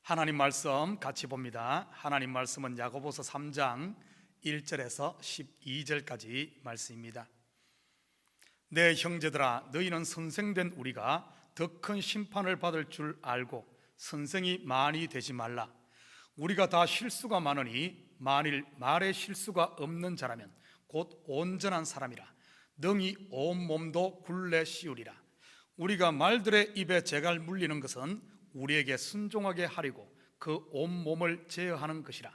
하나님 말씀 같이 봅니다. 하나님 말씀은 야고보서 3장 1절에서 12절까지 말씀입니다. 내 형제들아, 너희는 선생된 우리가 더 큰 심판을 받을 줄 알고 선생이 많이 되지 말라. 우리가 다 실수가 많으니 만일 말에 실수가 없는 자라면 곧 온전한 사람이라 능히 온 몸도 굴레 씌우리라. 우리가 말들의 입에 재갈 물리는 것은 우리에게 순종하게 하려고 그 온몸을 제어하는 것이라.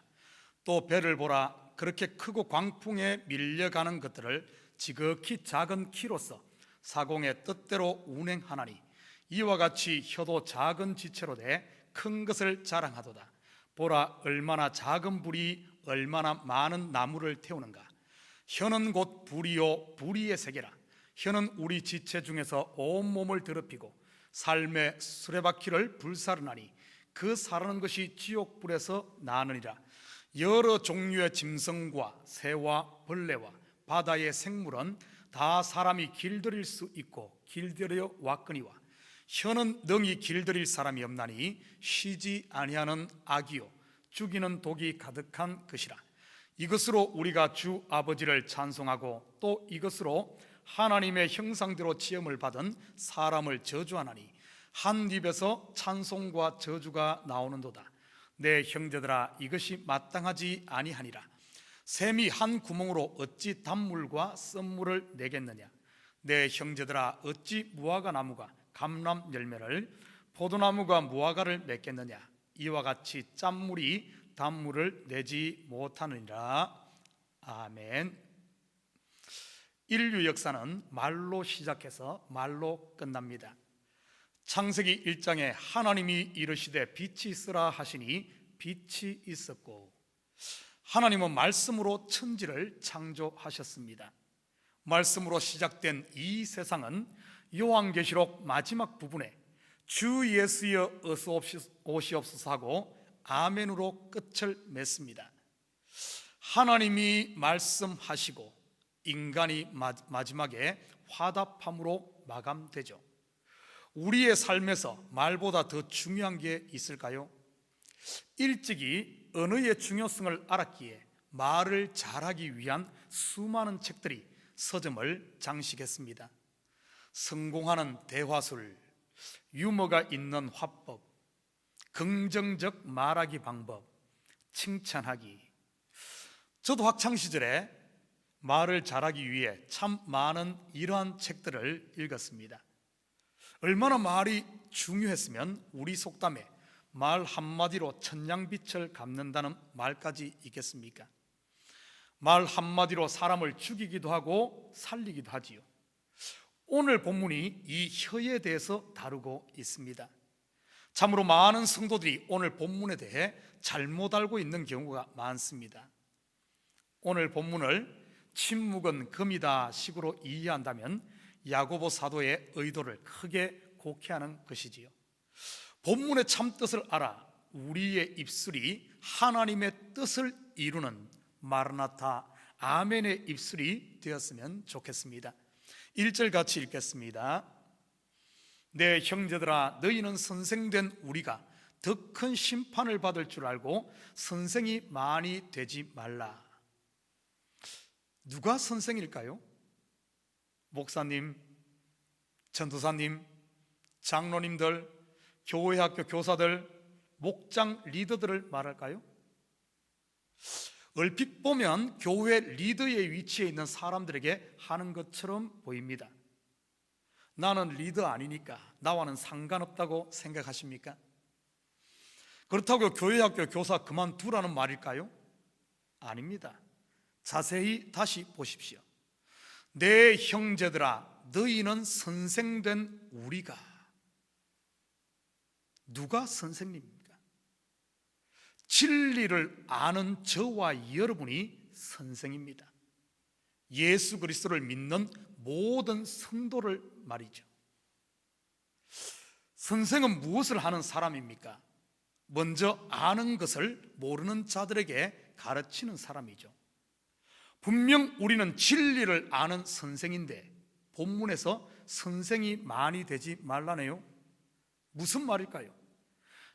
또 배를 보라. 그렇게 크고 광풍에 밀려가는 것들을 지극히 작은 키로서 사공의 뜻대로 운행하나니 이와 같이 혀도 작은 지체로 돼 큰 것을 자랑하도다. 보라, 얼마나 작은 불이 얼마나 많은 나무를 태우는가. 혀는 곧 불이요 불의의 세계라. 혀는 우리 지체 중에서 온몸을 더럽히고 삶의 수레바퀴를 불사르나니 그 사르는 것이 지옥불에서 나느니라. 여러 종류의 짐승과 새와 벌레와 바다의 생물은 다 사람이 길들일 수 있고 길들여 왔거니와 혀는 능히 길들일 사람이 없나니 쉬지 아니하는 악이요 죽이는 독이 가득한 것이라. 이것으로 우리가 주 아버지를 찬송하고 또 이것으로 하나님의 형상대로 지음을 받은 사람을 저주하나니 한 입에서 찬송과 저주가 나오는도다. 내 형제들아, 이것이 마땅하지 아니하니라. 샘이 한 구멍으로 어찌 단물과 썬물을 내겠느냐. 내 형제들아, 어찌 무화과 나무가 감람 열매를 포도나무가 무화과를 맺겠느냐. 이와 같이 짠물이 단물을 내지 못하느니라. 아멘. 인류 역사는 말로 시작해서 말로 끝납니다. 창세기 1장에 하나님이 이르시되 빛이 있으라 하시니 빛이 있었고, 하나님은 말씀으로 천지를 창조하셨습니다. 말씀으로 시작된 이 세상은 요한계시록 마지막 부분에 주 예수여 어서 오시옵소서 하고 아멘으로 끝을 맺습니다. 하나님이 말씀하시고 인간이 마지막에 화답함으로 마감되죠. 우리의 삶에서 말보다 더 중요한 게 있을까요? 일찍이 언어의 중요성을 알았기에 말을 잘하기 위한 수많은 책들이 서점을 장식했습니다. 성공하는 대화술, 유머가 있는 화법, 긍정적 말하기 방법, 칭찬하기. 저도 학창시절에 말을 잘하기 위해 참 많은 이러한 책들을 읽었습니다. 얼마나 말이 중요했으면 우리 속담에 말 한마디로 천냥빛을 갚는다는 말까지 있겠습니까? 말 한마디로 사람을 죽이기도 하고 살리기도 하지요. 오늘 본문이 이 혀에 대해서 다루고 있습니다. 참으로 많은 성도들이 오늘 본문에 대해 잘못 알고 있는 경우가 많습니다. 오늘 본문을 침묵은 금이다 식으로 이해한다면 야고보 사도의 의도를 크게 곡해하는 것이지요. 본문의 참뜻을 알아 우리의 입술이 하나님의 뜻을 이루는 마르나타 아멘의 입술이 되었으면 좋겠습니다. 1절 같이 읽겠습니다. 내 형제들아, 너희는 선생된 우리가 더 큰 심판을 받을 줄 알고 선생이 많이 되지 말라. 누가 선생일까요? 목사님, 전도사님, 장로님들, 교회 학교 교사들, 목장 리더들을 말할까요? 얼핏 보면 교회 리더의 위치에 있는 사람들에게 하는 것처럼 보입니다. 나는 리더 아니니까 나와는 상관없다고 생각하십니까? 그렇다고 교회 학교 교사 그만두라는 말일까요? 아닙니다. 자세히 다시 보십시오. 내 형제들아, 너희는 선생된 우리가. 누가 선생님입니까? 진리를 아는 저와 여러분이 선생입니다. 예수 그리스도를 믿는 모든 성도를 말이죠. 선생은 무엇을 하는 사람입니까? 먼저 아는 것을 모르는 자들에게 가르치는 사람이죠. 분명 우리는 진리를 아는 선생인데 본문에서 선생이 많이 되지 말라네요. 무슨 말일까요?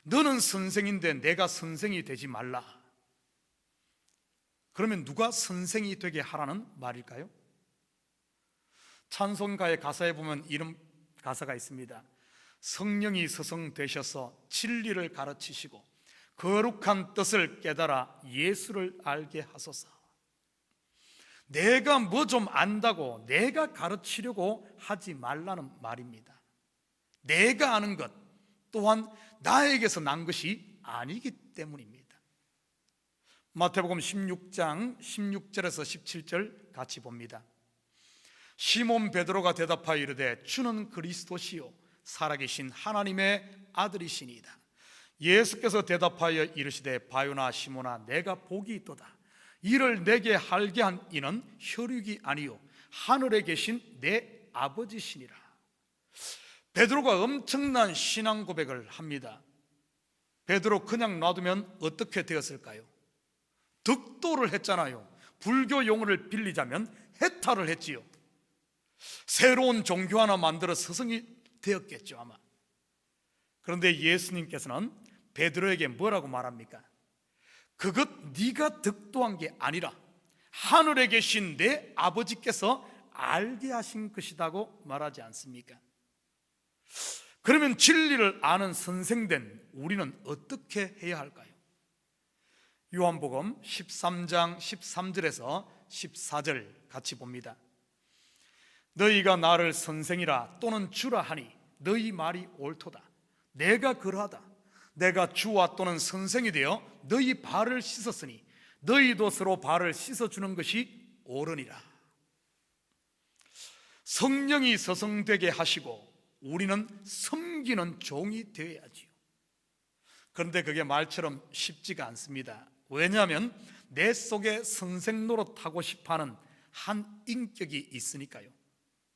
너는 선생인데 내가 선생이 되지 말라. 그러면 누가 선생이 되게 하라는 말일까요? 찬송가의 가사에 보면 이런 가사가 있습니다. 성령이 서성되셔서 진리를 가르치시고 거룩한 뜻을 깨달아 예수를 알게 하소서. 내가 뭐 좀 안다고 내가 가르치려고 하지 말라는 말입니다. 내가 아는 것 또한 나에게서 난 것이 아니기 때문입니다. 마태복음 16장 16절에서 17절 같이 봅니다. 시몬 베드로가 대답하여 이르되 주는 그리스도시요 살아계신 하나님의 아들이시니이다. 예수께서 대답하여 이르시되 바요나 시몬아 내가 복이 있도다. 이를 내게 알게 한 이는 혈육이 아니요 하늘에 계신 내 아버지시니라. 베드로가 엄청난 신앙 고백을 합니다. 베드로 그냥 놔두면 어떻게 되었을까요? 득도를 했잖아요. 불교 용어를 빌리자면 해탈을 했지요. 새로운 종교 하나 만들어 스승이 되었겠죠 아마. 그런데 예수님께서는 베드로에게 뭐라고 말합니까? 그것 네가 득도한 게 아니라 하늘에 계신 내 아버지께서 알게 하신 것이라고 말하지 않습니까? 그러면 진리를 아는 선생된 우리는 어떻게 해야 할까요? 요한복음 13장 13절에서 14절 같이 봅니다. 너희가 나를 선생이라 또는 주라 하니 너희 말이 옳도다. 내가 그러하다. 내가 주와 또는 선생이 되어 너희 발을 씻었으니 너희도 서로 발을 씻어주는 것이 옳으니라. 성령이 서성되게 하시고 우리는 섬기는 종이 되어야지요. 그런데 그게 말처럼 쉽지가 않습니다. 왜냐하면 내 속에 선생 노릇하고 싶어하는 한 인격이 있으니까요.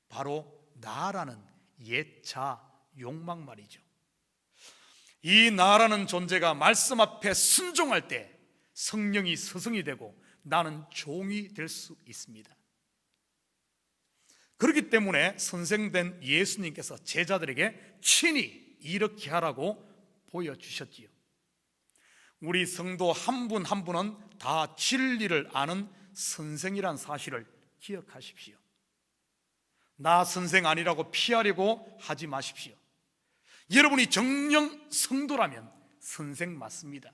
바로 나라는 옛자 욕망 말이죠. 이 나라는 존재가 말씀 앞에 순종할 때 성령이 스승이 되고 나는 종이 될 수 있습니다. 그렇기 때문에 선생된 예수님께서 제자들에게 친히 이렇게 하라고 보여주셨지요. 우리 성도 한 분 한 분은 다 진리를 아는 선생이란 사실을 기억하십시오. 나 선생 아니라고 피하려고 하지 마십시오. 여러분이 정령 성도라면 선생 맞습니다.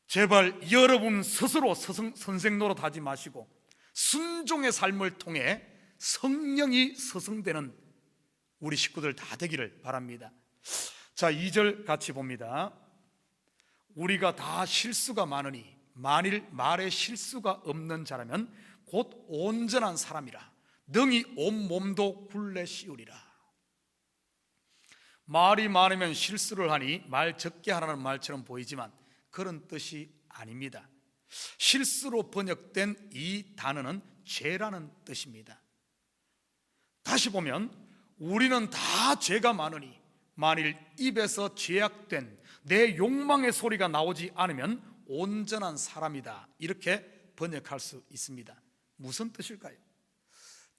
제발 여러분 스스로 선생 노릇하지 마시고 순종의 삶을 통해 성령이 서성되는 우리 식구들 다 되기를 바랍니다. 자, 2절 같이 봅니다. 우리가 다 실수가 많으니 만일 말에 실수가 없는 자라면 곧 온전한 사람이라 능히 온 몸도 굴레 씌우리라. 말이 많으면 실수를 하니 말 적게 하라는 말처럼 보이지만 그런 뜻이 아닙니다. 실수로 번역된 이 단어는 죄라는 뜻입니다. 다시 보면 우리는 다 죄가 많으니 만일 입에서 죄악된 내 욕망의 소리가 나오지 않으면 온전한 사람이다, 이렇게 번역할 수 있습니다. 무슨 뜻일까요?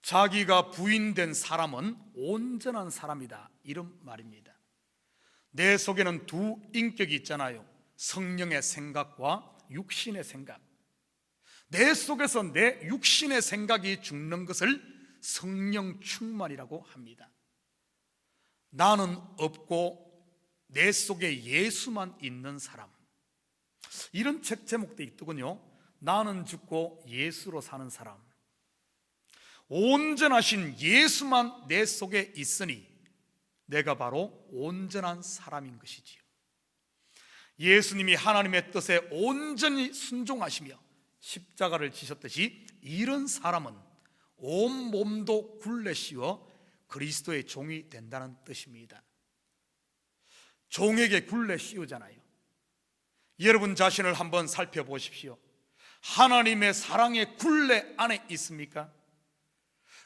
자기가 부인된 사람은 온전한 사람이다, 이런 말입니다. 내 속에는 두 인격이 있잖아요. 성령의 생각과 육신의 생각. 내 속에서 내 육신의 생각이 죽는 것을 성령 충만이라고 합니다. 나는 없고 내 속에 예수만 있는 사람, 이런 책 제목도 있더군요. 나는 죽고 예수로 사는 사람. 온전하신 예수만 내 속에 있으니 내가 바로 온전한 사람인 것이지요. 예수님이 하나님의 뜻에 온전히 순종하시며 십자가를 지셨듯이 이런 사람은 온 몸도 굴레 씌워 그리스도의 종이 된다는 뜻입니다. 종에게 굴레 씌우잖아요. 여러분 자신을 한번 살펴보십시오. 하나님의 사랑의 굴레 안에 있습니까?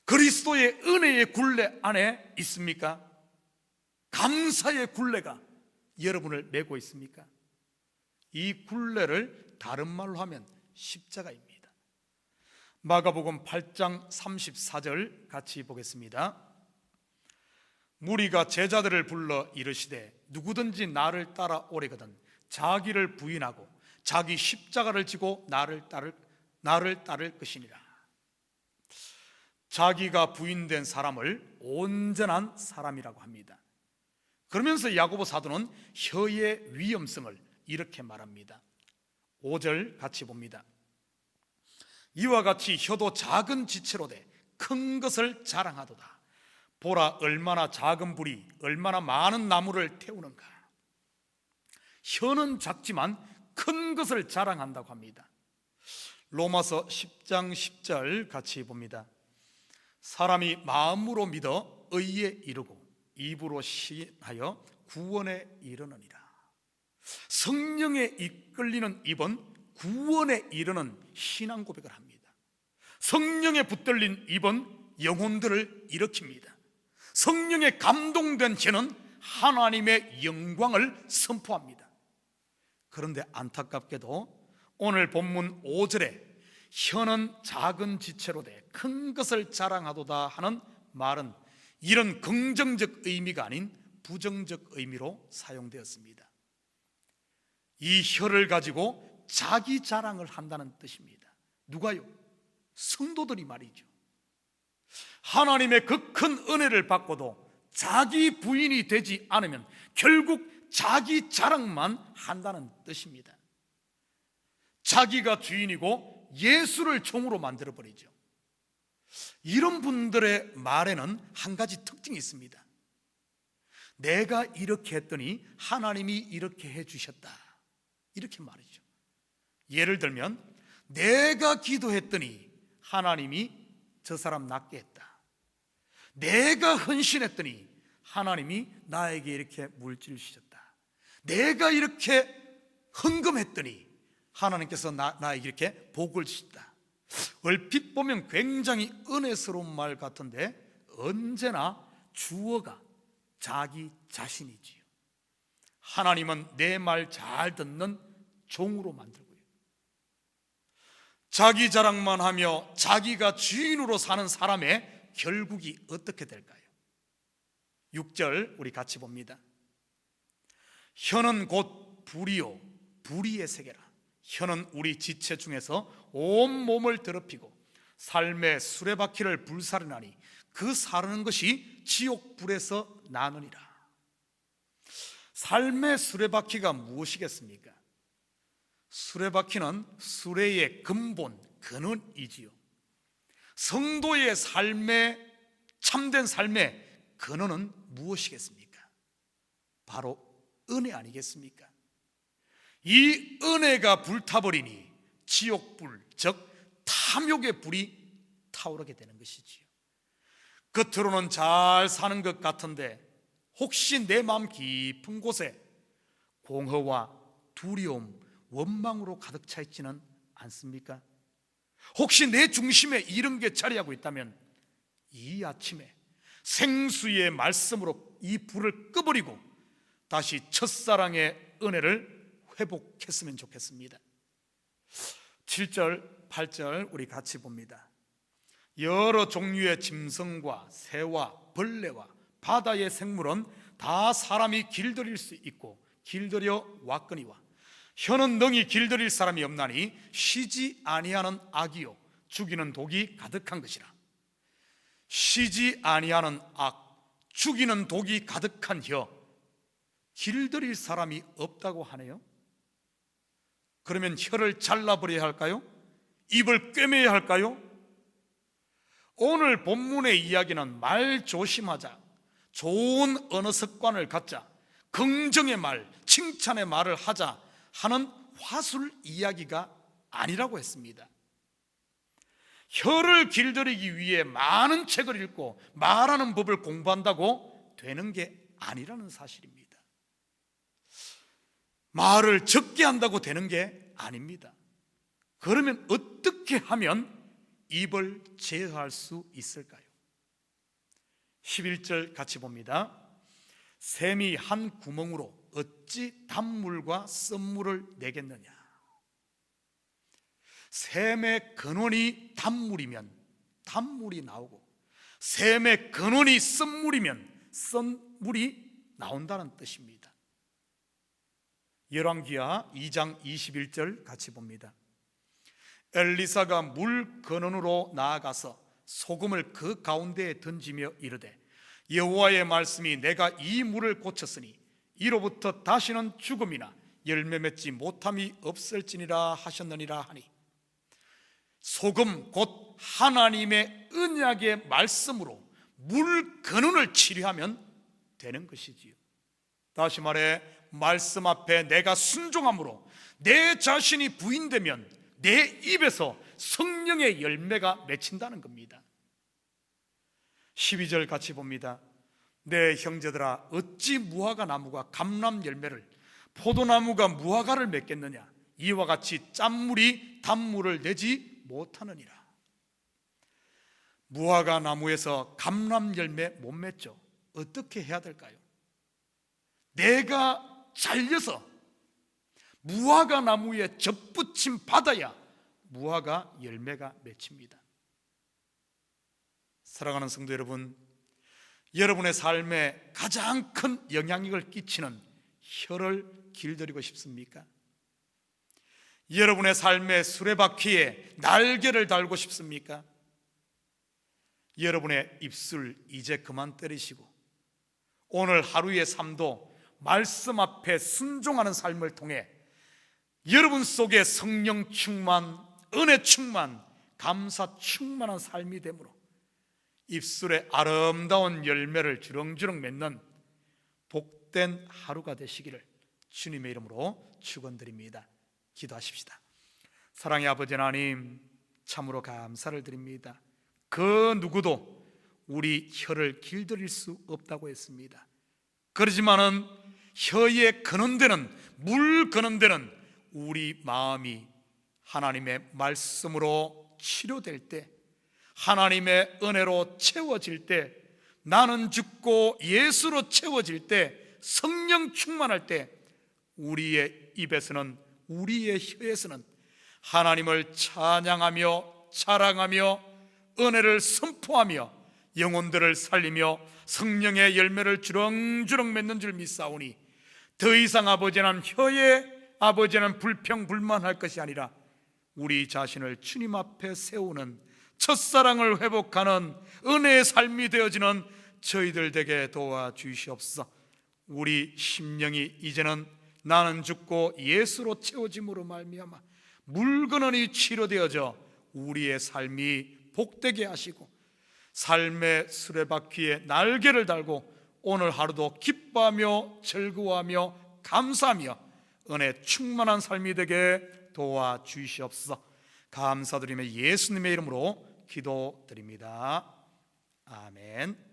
그리스도의 은혜의 굴레 안에 있습니까? 감사의 굴레가 여러분을 메고 있습니까? 이 굴레를 다른 말로 하면 십자가입니다. 마가복음 8장 34절 같이 보겠습니다. 무리가 제자들을 불러 이르시되 누구든지 나를 따라오려거든 자기를 부인하고 자기 십자가를 지고 나를 따를 것이니라. 자기가 부인된 사람을 온전한 사람이라고 합니다. 그러면서 야고보 사도는 혀의 위험성을 이렇게 말합니다. 5절 같이 봅니다. 이와 같이 혀도 작은 지체로 돼 큰 것을 자랑하도다. 보라, 얼마나 작은 불이 얼마나 많은 나무를 태우는가. 혀는 작지만 큰 것을 자랑한다고 합니다. 로마서 10장 10절 같이 봅니다. 사람이 마음으로 믿어 의에 이르고 입으로 시인하여 구원에 이르느니라. 성령에 이끌리는 입은 구원에 이르는 신앙 고백을 합니다. 성령에 붙들린 입은 영혼들을 일으킵니다. 성령에 감동된 혀는 하나님의 영광을 선포합니다. 그런데 안타깝게도 오늘 본문 5절에 혀는 작은 지체로 돼 큰 것을 자랑하도다 하는 말은 이런 긍정적 의미가 아닌 부정적 의미로 사용되었습니다. 이 혀를 가지고 자기 자랑을 한다는 뜻입니다. 누가요? 성도들이 말이죠. 하나님의 그 큰 은혜를 받고도 자기 부인이 되지 않으면 결국 자기 자랑만 한다는 뜻입니다. 자기가 주인이고 예수를 종으로 만들어버리죠. 이런 분들의 말에는 한 가지 특징이 있습니다. 내가 이렇게 했더니 하나님이 이렇게 해주셨다, 이렇게 말이죠. 예를 들면 내가 기도했더니 하나님이 저 사람 낫게 했다. 내가 헌신했더니 하나님이 나에게 이렇게 물질을 주셨다. 내가 이렇게 헌금했더니 하나님께서 나에게 이렇게 복을 주셨다. 얼핏 보면 굉장히 은혜스러운 말 같은데 언제나 주어가 자기 자신이지요. 하나님은 내 말 잘 듣는 종으로 만들고요, 자기 자랑만 하며 자기가 주인으로 사는 사람의 결국이 어떻게 될까요? 6절 우리 같이 봅니다. 혀는 곧 불이요 불의의 세계라. 혀는 우리 지체 중에서 온 몸을 더럽히고 삶의 수레바퀴를 불사르나니 그 사르는 것이 지옥 불에서 나느니라. 삶의 수레바퀴가 무엇이겠습니까? 수레바퀴는 수레의 근본, 근원이지요. 성도의 삶의, 참된 삶의 근원은 무엇이겠습니까? 바로 은혜 아니겠습니까? 이 은혜가 불타버리니 지옥불, 즉 탐욕의 불이 타오르게 되는 것이지요. 겉으로는 잘 사는 것 같은데 혹시 내 마음 깊은 곳에 공허와 두려움, 원망으로 가득 차 있지는 않습니까? 혹시 내 중심에 이런 게 자리하고 있다면 이 아침에 생수의 말씀으로 이 불을 꺼버리고 다시 첫사랑의 은혜를 회복했으면 좋겠습니다. 7절, 8절 우리 같이 봅니다. 여러 종류의 짐승과 새와 벌레와 바다의 생물은 다 사람이 길들일 수 있고 길들여 왔거니와 혀는 능히 길들일 사람이 없나니 쉬지 아니하는 악이요 죽이는 독이 가득한 것이라. 쉬지 아니하는 악, 죽이는 독이 가득한 혀, 길들일 사람이 없다고 하네요. 그러면 혀를 잘라버려야 할까요? 입을 꿰매야 할까요? 오늘 본문의 이야기는 말 조심하자, 좋은 언어 습관을 갖자, 긍정의 말, 칭찬의 말을 하자 하는 화술 이야기가 아니라고 했습니다. 혀를 길들이기 위해 많은 책을 읽고 말하는 법을 공부한다고 되는 게 아니라는 사실입니다. 말을 적게 한다고 되는 게 아닙니다. 그러면 어떻게 하면 입을 제어할 수 있을까요? 11절 같이 봅니다. 샘이 한 구멍으로 어찌 단물과 썬물을 내겠느냐. 샘의 근원이 단물이면 단물이 나오고 샘의 근원이 썬물이면 썬물이 나온다는 뜻입니다. 열왕기하 2장 21절 같이 봅니다. 엘리사가 물 근원으로 나아가서 소금을 그 가운데에 던지며 이르되 여호와의 말씀이 내가 이 물을 고쳤으니 이로부터 다시는 죽음이나 열매 맺지 못함이 없을지니라 하셨느니라 하니, 소금 곧 하나님의 언약의 말씀으로 물 근원을 치료하면 되는 것이지요. 다시 말해 말씀 앞에 내가 순종함으로 내 자신이 부인되면 내 입에서 성령의 열매가 맺힌다는 겁니다. 12절 같이 봅니다. 내 형제들아 어찌 무화과 나무가 감람 열매를 포도나무가 무화과를 맺겠느냐, 이와 같이 짠물이 단물을 내지 못하느니라. 무화과 나무에서 감람 열매 못 맺죠. 어떻게 해야 될까요? 내가 잘려서 무화과 나무에 접붙임 받아야 무화과 열매가 맺힙니다. 사랑하는 성도 여러분, 여러분의 삶에 가장 큰 영향력을 끼치는 혀를 길들이고 싶습니까? 여러분의 삶의 수레바퀴에 날개를 달고 싶습니까? 여러분의 입술 이제 그만 때리시고 오늘 하루의 삶도 말씀 앞에 순종하는 삶을 통해 여러분 속에 성령 충만, 은혜 충만, 감사 충만한 삶이 되므로 입술에 아름다운 열매를 주렁주렁 맺는 복된 하루가 되시기를 주님의 이름으로 축원드립니다. 기도하십시다. 사랑의 아버지 하나님, 참으로 감사를 드립니다. 그 누구도 우리 혀를 길들일 수 없다고 했습니다. 그렇지만은 혀에 근원되는, 물 근원되는 우리 마음이 하나님의 말씀으로 치료될 때, 하나님의 은혜로 채워질 때, 나는 죽고 예수로 채워질 때, 성령 충만할 때 우리의 입에서는, 우리의 혀에서는 하나님을 찬양하며 자랑하며 은혜를 선포하며 영혼들을 살리며 성령의 열매를 주렁주렁 맺는 줄 믿사오니 더 이상 아버지는 혀에 아버지는 불평불만할 것이 아니라 우리 자신을 주님 앞에 세우는, 첫사랑을 회복하는 은혜의 삶이 되어지는 저희들 되게 도와주시옵소서. 우리 심령이 이제는 나는 죽고 예수로 채워짐으로 말미암아 물근원이 치료되어져 우리의 삶이 복되게 하시고 삶의 수레바퀴에 날개를 달고 오늘 하루도 기뻐하며 즐거워하며 감사하며 은혜 충만한 삶이 되게 도와주시옵소서. 감사드리며 예수님의 이름으로 기도드립니다. 아멘.